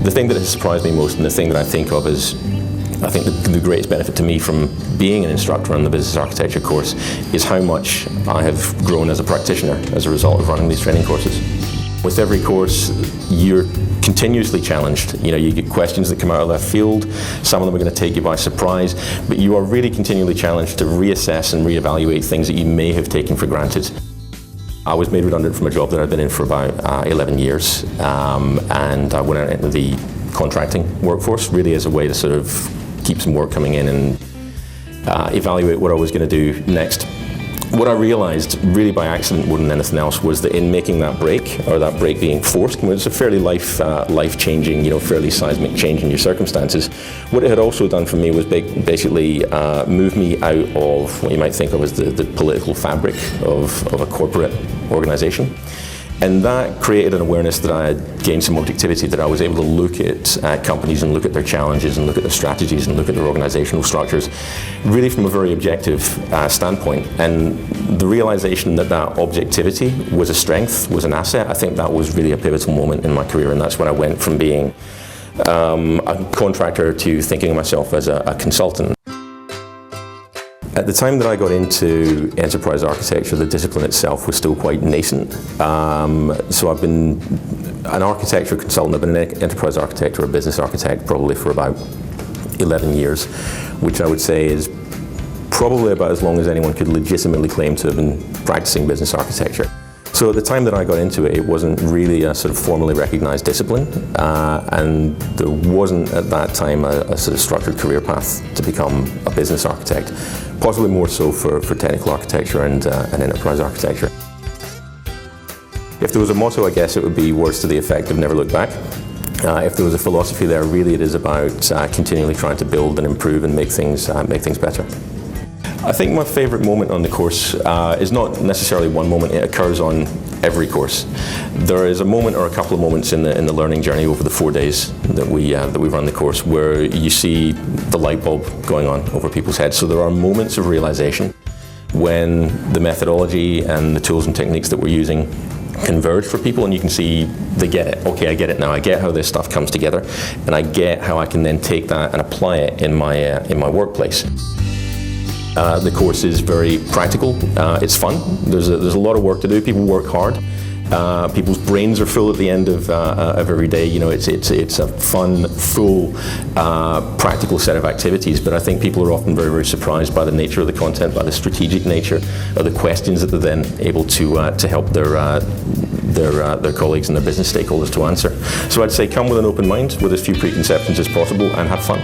The thing that has surprised me most, and the thing that I think of as I think the greatest benefit to me from being an instructor on the business architecture course is how much I have grown as a practitioner as a result of running these training courses. With every course, you're continuously challenged. You know, you get questions that come out of left field, some of them are going to take you by surprise, but you are really continually challenged to reassess and reevaluate things that you may have taken for granted. I was made redundant from a job that I'd been in for about 11 years, and I went out into the contracting workforce really as a way to sort of keep some work coming in and evaluate what I was going to do next. What I realized, really by accident more than anything else, was that in making that break, or that break being forced, it's a fairly life-changing, fairly seismic change in your circumstances. What it had also done for me was basically move me out of what you might think of as the political fabric of a corporate organization. And that created an awareness that I had gained some objectivity, that I was able to look at companies and look at their challenges and look at their strategies and look at their organizational structures, really from a very objective standpoint. And the realization that that objectivity was a strength, was an asset, I think that was really a pivotal moment in my career, and that's when I went from being a contractor to thinking of myself as a consultant. At the time that I got into enterprise architecture, the discipline itself was still quite nascent. So I've been an architecture consultant, I've been an enterprise architect or a business architect probably for about 11 years, which I would say is probably about as long as anyone could legitimately claim to have been practicing business architecture. So at the time that I got into it, it wasn't really a sort of formally recognized discipline, and there wasn't at that time a sort of structured career path to become a business architect, possibly more so for technical architecture and enterprise architecture. If there was a motto, I guess it would be words to the effect of never look back. If there was a philosophy there, really it is about continually trying to build and improve and make things better. I think my favorite moment on the course is not necessarily one moment, it occurs on every course. There is a moment or a couple of moments in the learning journey over the 4 days that we run the course where you see the light bulb going on over people's heads. So there are moments of realization when the methodology and the tools and techniques that we're using converge for people, and you can see they get it. Okay, I get it now. I get how this stuff comes together, and I get how I can then take that and apply it in my workplace. The course is very practical. It's fun. There's a lot of work to do. People work hard. People's brains are full at the end of every day. It's a fun, full, practical set of activities. But I think people are often very, very surprised by the nature of the content, by the strategic nature of the questions that they're then able to help their colleagues and their business stakeholders to answer. So I'd say come with an open mind, with as few preconceptions as possible, and have fun.